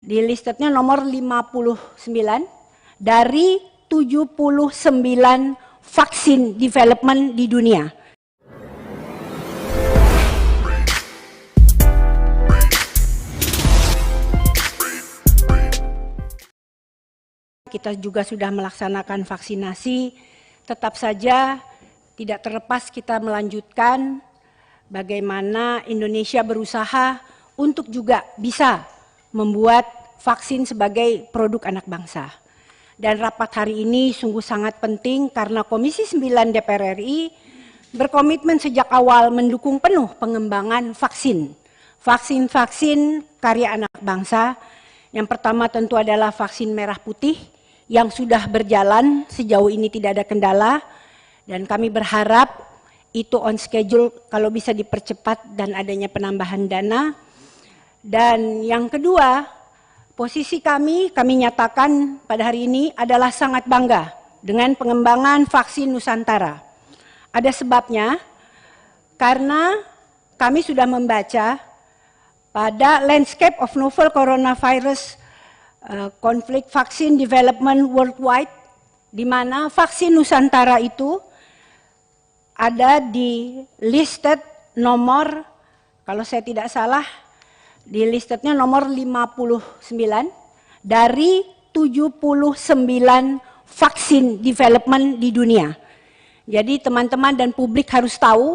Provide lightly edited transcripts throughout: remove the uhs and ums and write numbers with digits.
Di listednya nomor 59 dari 79 vaksin development di dunia. Kita juga sudah melaksanakan vaksinasi, tetap saja tidak terlepas kita melanjutkan bagaimana Indonesia berusaha untuk juga bisa membuat vaksin sebagai produk anak bangsa. Dan rapat hari ini sungguh sangat penting karena Komisi 9 DPR RI berkomitmen sejak awal mendukung penuh pengembangan vaksin. Vaksin-vaksin karya anak bangsa. Yang pertama tentu adalah vaksin merah putih yang sudah berjalan, sejauh ini tidak ada kendala. Dan kami berharap itu on schedule kalau bisa dipercepat dan adanya penambahan dana. Dan yang kedua, posisi kami nyatakan pada hari ini adalah sangat bangga dengan pengembangan vaksin Nusantara. Ada sebabnya, karena kami sudah membaca pada Landscape of Novel Coronavirus Conflict Vaccine Development Worldwide, di mana vaksin Nusantara itu ada di listed nomor, kalau saya tidak salah, di listednya nomor 59 dari 79 vaksin development di dunia. Jadi teman-teman dan publik harus tahu,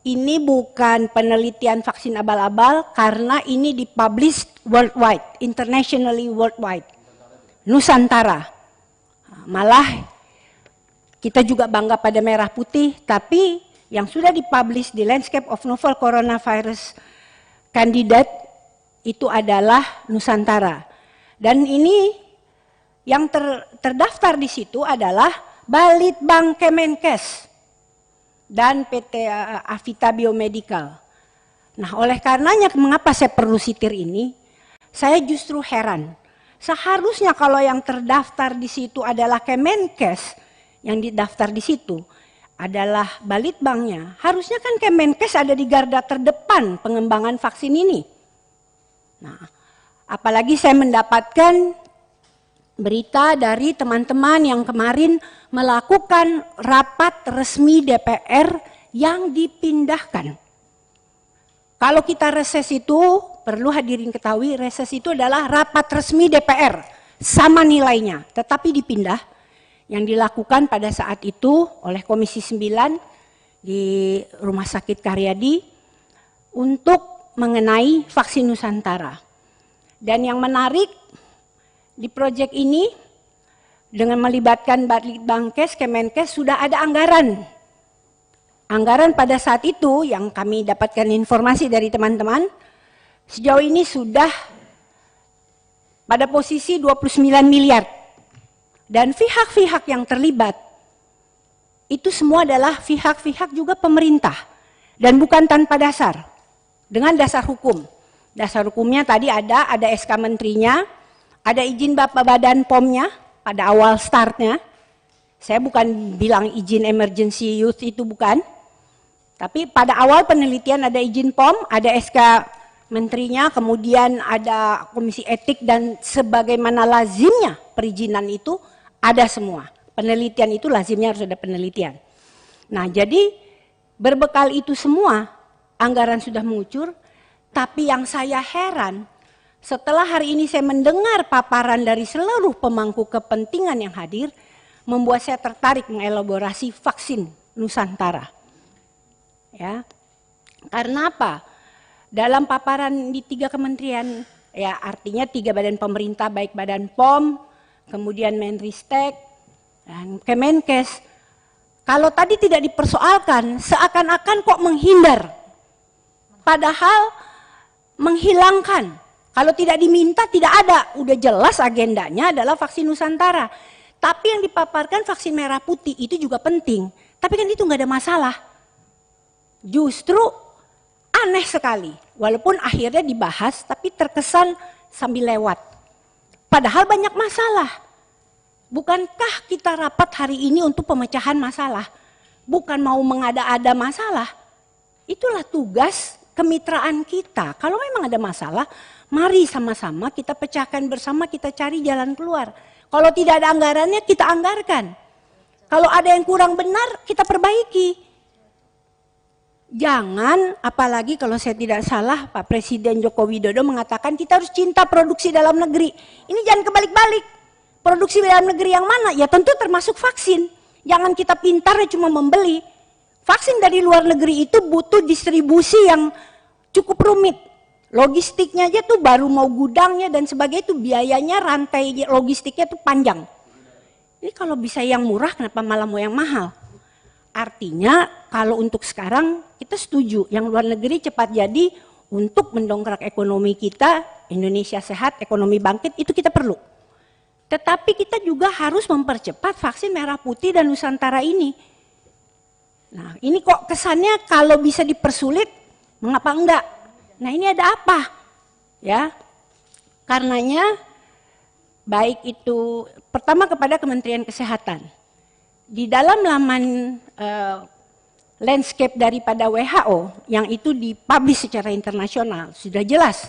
ini bukan penelitian vaksin abal-abal karena ini dipublish worldwide, internationally worldwide. Nusantara. Malah kita juga bangga pada merah putih, tapi yang sudah dipublish di Landscape of Novel Coronavirus Candidate itu adalah Nusantara. Dan ini yang terdaftar di situ adalah Balitbang Kemenkes dan PT Avita Biomedical. Nah, oleh karenanya mengapa saya perlu sitir ini? Saya justru heran. Seharusnya kalau yang terdaftar di situ adalah Kemenkes, yang didaftar di situ adalah Balitbangnya. Harusnya kan Kemenkes ada di garda terdepan pengembangan vaksin ini. Nah, apalagi saya mendapatkan berita dari teman-teman yang kemarin melakukan rapat resmi DPR yang dipindahkan. Kalau kita reses itu, perlu hadirin ketahui, reses itu adalah rapat resmi DPR, sama nilainya, tetapi dipindah. Yang dilakukan pada saat itu oleh Komisi 9 di Rumah Sakit Karyadi untuk mengenai vaksin Nusantara. Dan yang menarik di proyek ini dengan melibatkan Balitbangkes, Kemenkes sudah ada anggaran. Anggaran pada saat itu yang kami dapatkan informasi dari teman-teman sejauh ini sudah pada posisi 29 miliar. Dan pihak-pihak yang terlibat itu semua adalah pihak-pihak juga pemerintah dan bukan tanpa dasar. Dengan dasar hukum. Dasar hukumnya tadi ada SK menterinya, ada izin Bapak Badan POM-nya pada awal startnya. Saya bukan bilang izin emergency use itu bukan. Tapi pada awal penelitian ada izin POM, ada SK menterinya, kemudian ada komisi etik dan sebagaimana lazimnya perizinan itu ada semua. Penelitian itu lazimnya harus ada penelitian. Nah, jadi berbekal itu semua anggaran sudah mengucur, tapi yang saya heran, setelah hari ini saya mendengar paparan dari seluruh pemangku kepentingan yang hadir, membuat saya tertarik mengelaborasi vaksin Nusantara. Ya, karena apa? Dalam paparan di 3 kementerian, ya artinya 3 badan pemerintah, baik Badan POM, kemudian Menristek, dan Kemenkes, kalau tadi tidak dipersoalkan, seakan-akan kok menghindar. Padahal menghilangkan, kalau tidak diminta tidak ada, udah jelas agendanya adalah vaksin Nusantara. Tapi yang dipaparkan vaksin merah putih itu juga penting, tapi kan itu nggak ada masalah. Justru aneh sekali, walaupun akhirnya dibahas tapi terkesan sambil lewat. Padahal banyak masalah. Bukankah kita rapat hari ini untuk pemecahan masalah? Bukan mau mengada-ada masalah. Itulah tugas kemitraan kita. Kalau memang ada masalah, Mari sama-sama kita pecahkan bersama, kita cari jalan keluar. Kalau tidak ada anggarannya, kita anggarkan. Kalau ada yang kurang benar, kita perbaiki. Jangan, apalagi kalau saya tidak salah, Pak Presiden Joko Widodo mengatakan kita harus cinta produksi dalam negeri. Ini jangan kebalik-balik. Produksi dalam negeri yang mana? Ya tentu termasuk vaksin. Jangan kita pintarnya cuma membeli. Vaksin dari luar negeri itu butuh distribusi yang cukup rumit. Logistiknya aja tuh baru mau gudangnya dan sebagainya itu biayanya, rantai logistiknya tuh panjang. Ini kalau bisa yang murah kenapa malah mau yang mahal? Artinya kalau untuk sekarang kita setuju yang luar negeri cepat jadi untuk mendongkrak ekonomi kita, Indonesia sehat, ekonomi bangkit itu kita perlu. Tetapi kita juga harus mempercepat vaksin merah putih dan Nusantara ini. Nah ini kok kesannya kalau bisa dipersulit, mengapa enggak? Nah ini ada apa? Ya, karenanya baik itu pertama kepada Kementerian Kesehatan. Di dalam laman landscape daripada WHO yang itu dipublish secara internasional sudah jelas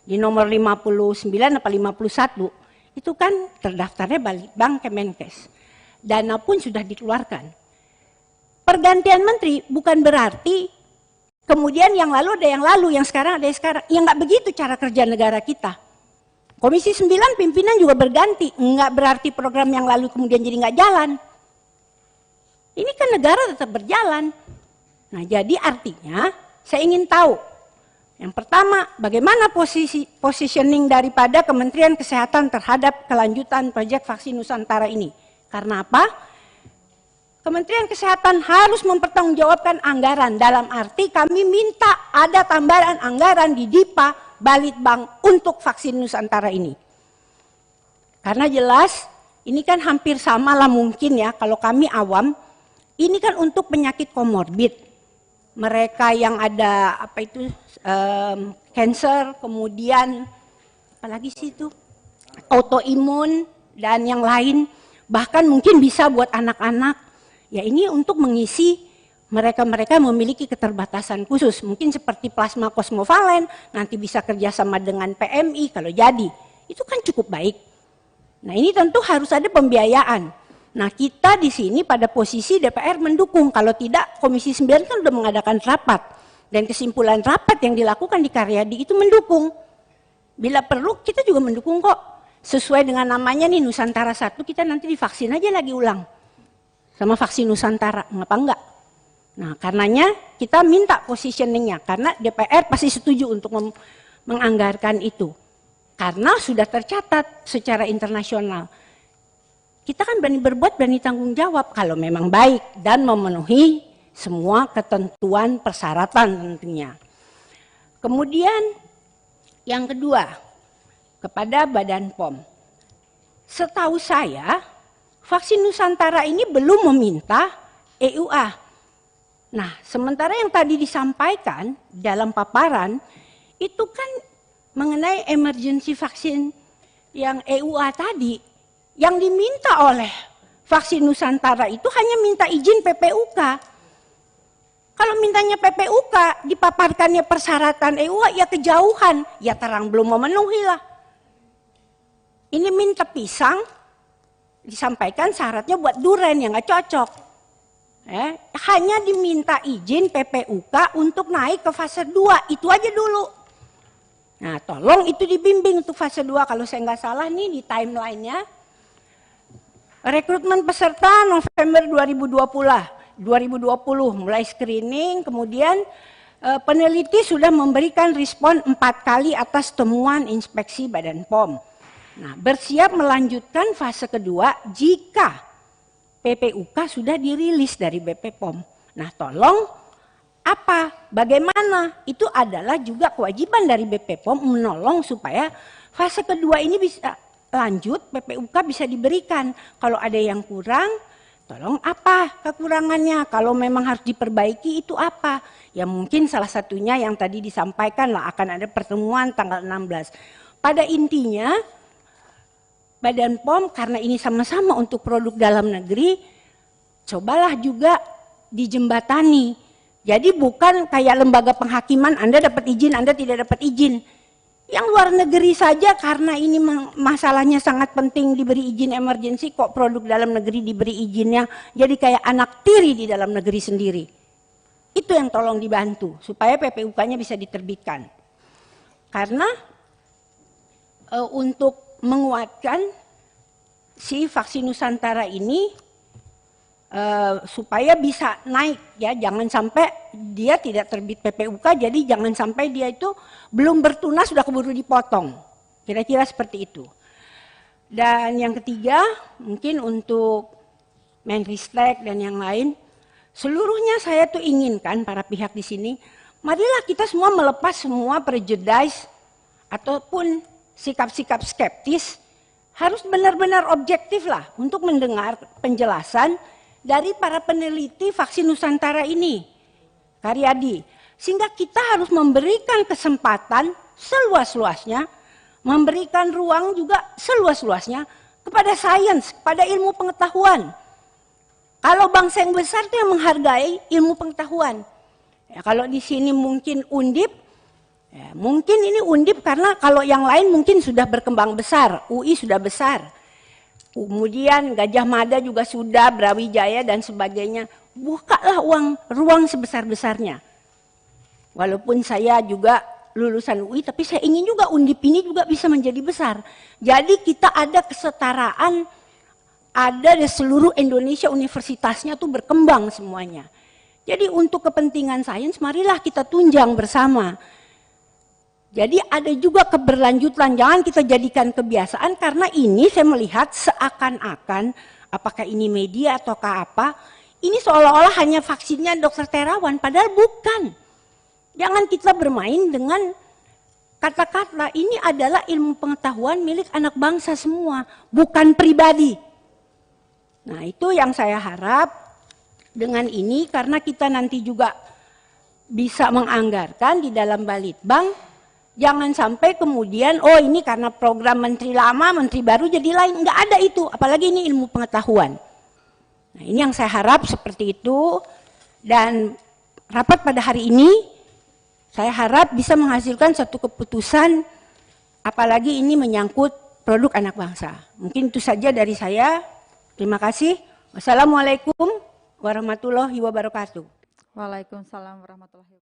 di nomor 59 atau 51 itu kan terdaftarnya Balitbank Kemenkes. Dana pun sudah dikeluarkan. Pergantian menteri bukan berarti kemudian yang lalu ada yang lalu, yang sekarang ada yang sekarang. Ya nggak begitu cara kerja negara kita. Komisi 9 pimpinan juga berganti, nggak berarti program yang lalu kemudian jadi nggak jalan. Ini kan negara tetap berjalan. Nah jadi artinya saya ingin tahu. Yang pertama, bagaimana positioning daripada Kementerian Kesehatan terhadap kelanjutan proyek vaksin Nusantara ini. Karena apa? Kementerian Kesehatan harus mempertanggungjawabkan anggaran dalam arti kami minta ada tambahan anggaran di DIPA Balitbank untuk vaksin Nusantara ini. Karena jelas ini kan hampir sama lah mungkin ya kalau kami awam, ini kan untuk penyakit komorbid. Mereka yang ada apa itu cancer, kemudian apalagi sih itu autoimun dan yang lain, bahkan mungkin bisa buat anak-anak. Ya ini untuk mengisi mereka-mereka memiliki keterbatasan khusus. Mungkin seperti plasma kosmovalen, nanti bisa kerjasama dengan PMI kalau jadi. Itu kan cukup baik. Nah ini tentu harus ada pembiayaan. Nah kita di sini pada posisi DPR mendukung. Kalau tidak Komisi 9 kan sudah mengadakan rapat. Dan kesimpulan rapat yang dilakukan di Karyadi itu mendukung. Bila perlu kita juga mendukung kok. Sesuai dengan namanya nih Nusantara 1 kita nanti divaksin aja lagi ulang. Sama vaksin Nusantara, ngapa enggak? Nah karenanya kita minta positioningnya, karena DPR pasti setuju untuk menganggarkan itu. Karena sudah tercatat secara internasional. Kita kan berani berbuat, berani tanggung jawab kalau memang baik dan memenuhi semua ketentuan persyaratan tentunya. Kemudian yang kedua, kepada Badan POM. Setahu saya, vaksin Nusantara ini belum meminta EUA. Nah, sementara yang tadi disampaikan dalam paparan, itu kan mengenai emergency vaksin yang EUA tadi, yang diminta oleh vaksin Nusantara itu hanya minta izin PPUK. Kalau mintanya PPUK, dipaparkannya persyaratan EUA, ya kejauhan, ya terang belum memenuhi lah. Ini minta pisang, disampaikan syaratnya buat duren yang nggak cocok. Hanya diminta izin PPUK untuk naik ke fase 2, itu aja dulu. Nah tolong itu dibimbing untuk fase 2, kalau saya nggak salah nih di timelinenya. Rekrutmen peserta November 2020 mulai screening, kemudian peneliti sudah memberikan respon 4 kali atas temuan inspeksi Badan POM. Nah, bersiap melanjutkan fase kedua jika PPUK sudah dirilis dari BP POM. Nah, tolong apa, bagaimana, itu adalah juga kewajiban dari BP POM menolong supaya fase kedua ini bisa lanjut, PPUK bisa diberikan. Kalau ada yang kurang, tolong apa kekurangannya, kalau memang harus diperbaiki itu apa. Ya mungkin salah satunya yang tadi disampaikan lah akan ada pertemuan tanggal 16. Pada intinya, Badan POM karena ini sama-sama untuk produk dalam negeri, cobalah juga dijembatani. Jadi bukan kayak lembaga penghakiman, Anda dapat izin, Anda tidak dapat izin. Yang luar negeri saja karena ini masalahnya sangat penting diberi izin emergensi, kok produk dalam negeri diberi izinnya jadi kayak anak tiri di dalam negeri sendiri. Itu yang tolong dibantu supaya PPUK-nya bisa diterbitkan. Karena untuk menguatkan si vaksin Nusantara ini supaya bisa naik ya, jangan sampai dia tidak terbit PPUK, jadi jangan sampai dia itu belum bertunas sudah keburu dipotong, kira-kira seperti itu. Dan yang ketiga mungkin untuk Menristek dan yang lain, seluruhnya saya tuh inginkan para pihak di sini, marilah kita semua melepas semua prejudice ataupun sikap-sikap skeptis, harus benar-benar objektif lah untuk mendengar penjelasan dari para peneliti vaksin Nusantara ini, Karyadi. Sehingga kita harus memberikan kesempatan seluas-luasnya, memberikan ruang juga seluas-luasnya kepada sains, kepada ilmu pengetahuan. Kalau bangsa yang besar itu yang menghargai ilmu pengetahuan. Ya, kalau di sini mungkin Undip, ya, mungkin ini Undip karena kalau yang lain mungkin sudah berkembang besar, UI sudah besar. Kemudian Gajah Mada juga sudah, Brawijaya dan sebagainya. Bukalah ruang sebesar-besarnya. Walaupun saya juga lulusan UI, tapi saya ingin juga Undip ini juga bisa menjadi besar. Jadi kita ada kesetaraan, ada di seluruh Indonesia universitasnya tuh berkembang semuanya. Jadi untuk kepentingan sains, marilah kita tunjang bersama. Jadi ada juga keberlanjutan, jangan kita jadikan kebiasaan karena ini saya melihat seakan-akan apakah ini media ataukah apa, ini seolah-olah hanya vaksinnya Dr. Terawan, padahal bukan. Jangan kita bermain dengan kata-kata, ini adalah ilmu pengetahuan milik anak bangsa semua, bukan pribadi. Nah itu yang saya harap dengan ini karena kita nanti juga bisa menganggarkan di dalam Balitbang. Jangan sampai kemudian, oh ini karena program menteri lama, menteri baru jadi lain. Enggak ada itu, apalagi ini ilmu pengetahuan. Nah ini yang saya harap seperti itu. Dan rapat pada hari ini, saya harap bisa menghasilkan satu keputusan, apalagi ini menyangkut produk anak bangsa. Mungkin itu saja dari saya. Terima kasih. Wassalamualaikum warahmatullahi wabarakatuh. Waalaikumsalam warahmatullahi wabarakatuh.